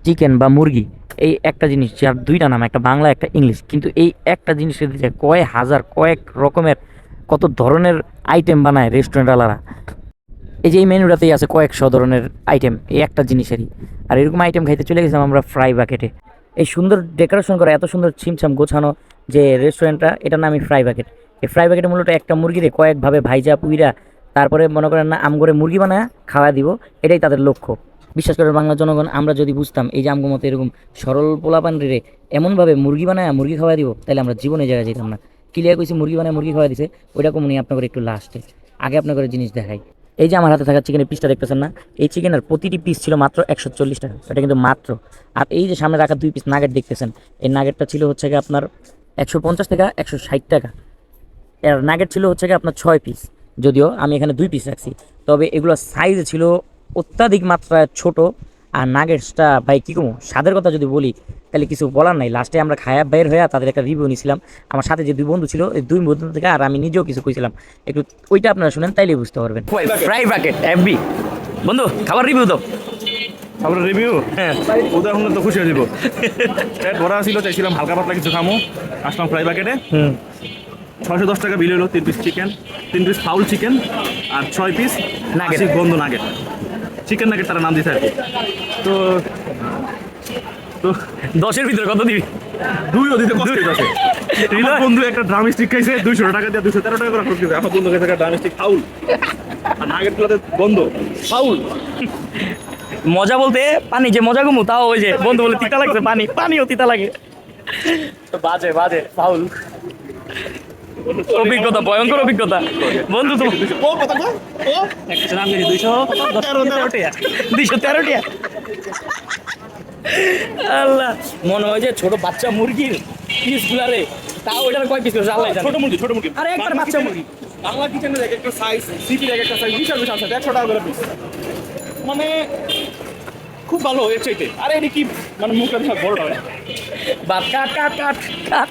Chicken বা মুরগি, এই একটা জিনিস যার দুইটা নাম, একটা বাংলা একটা ইংলিশ, কিন্তু এই একটা জিনিসের যে কয় হাজার কয়েক রকমের কত ধরনের আইটেম বানায় রেস্টুরেন্টওয়ালারা। এই যে এই মেনুটাতেই আছে কয়েকশো ধরনের আইটেম এই একটা জিনিসেরই। আর এরকম আইটেম খাইতে চলে গেছিলাম আমরা ফ্রাই বাকেটে। এই সুন্দর ডেকোরেশন করা, এত সুন্দর ছিমছাম গোছানো যে রেস্টুরেন্টটা, এটার নামই ফ্রাই বাকেট। এই ফ্রাই বাকেটে মূলত একটা মুরগিরে কয়েকভাবে ভাইজা পুইরা তারপরে মনে করেন না আমগরে মুরগি বানায় খাওয়া দিব, এটাই তাদের লক্ষ্য। বিশ্বাস করে বাংলা জনগণ, আমরা যদি বুঝতাম এই যে আমগো মতো এরকম সরল পোলাপান রে এমনভাবে মুরগি বানায় মুরগি খাওয়া দিব, তাহলে আমরা জীবনে জায়গায় যেতাম না। ক্লিয়ার কইছি মুরগি বানায় মুরগি খাওয়া দিছে, ওইটা কমনি আপনাদের একটু লাস্টে। আগে আপনাদের জিনিস দেখাই। এই যে আমার হাতে থাকা চিকেনের পিসটা দেখতেছেন না, এই চিকেনের প্রতিটি পিস ছিল মাত্র 140 টাকা, এটা কিন্তু মাত্র। আর এই যে সামনে রাখা 2 পিস নাগেট দেখতেছেন, এই নাগেটটা ছিল হচ্ছে গিয়ে আপনার 150 টাকা 160 টাকা। এর নাগেট ছিল হচ্ছে গিয়ে আপনার 6 পিস, যদিও আমি এখানে 2 পিস রাখছি। তবে এগুলো সাইজ ছিল অত্যাধিক মাত্রায় ছোট। আর নাগেটসটা ভাই কী কমু, স্বাদের কথা যদি বলি তাহলে কিছু বলার নাই। লাস্টে আমরা খায়া বের হয়ে তাদের একটা রিভিউ নিয়েছিলাম। আমার সাথে যে 2 বন্ধু ছিল, এই 2 বন্ধু থেকে আর আমি নিজেও কিছু কইছিলাম, একটু ওইটা আপনারা শুনেন তাইলেই বুঝতে পারবেন। ফ্রাই বাকেট এফবি বন্ধু, খাবার রিভিউ দাও। তারপরে রিভিউ, হ্যাঁ, উদয় হলে তো খুশি হয়ে যাব। পেট ভরা ছিল, চাইছিলাম হালকা পাতলা কিছু খামো, আসলাম ফ্রাই প্যাকেটে। 610 টাকা বিল হলো 3 piece chicken, 3 piece fowl chicken আর 6 পিস নাগেট। গন্ধ নাগেট, চিকেন নাগেট তারা নাম দিতে আর কি। তো তো 10-এর ভিতরে কত দিবি? দুইও দিতে কষ্ট আছে। আমার বন্ধু একটা ড্রাম স্টিক খাইছে 200 টাকা দিয়ে, 213 টাকা করে খরচ দিয়েছে। আমার বন্ধু খাইছে একটা ড্রাম স্টিক ফাউল, আর নাগেট গুলোতে গন্ধ ফাউল। মজা বলতে পানি যে মজা ঘুমু, তাও ওই যে বন্ধু বলে তিতা লাগছে, পানিও তিতা লাগে। বাজে বাজে ফাউল অভিজ্ঞতা, ভয়ঙ্কর অভিজ্ঞতা বন্ধু। তো ও কথা কো ও একটা নাম গেছে 213 টাকা। আল্লাহ, মনে হয় যে ছোট বাচ্চা মুরগির পিস গুলারে, তাও ওইটার কয় পিস আল্লাহ জানে। ছোট মুরগি আরে একবার বাচ্চা মুরগি বাংলা কিচেনের এক একটা সাইজ, সিটির এক একটা সাইজ, বিশাল বিশাল সাইজ, 100 টাকা করে পিস। মানে খুব ভালো এর চাইতে। আরে এটা কি মানে মুখটা বিশাল বড় হয়। বাপ কাট কাট কাট কাট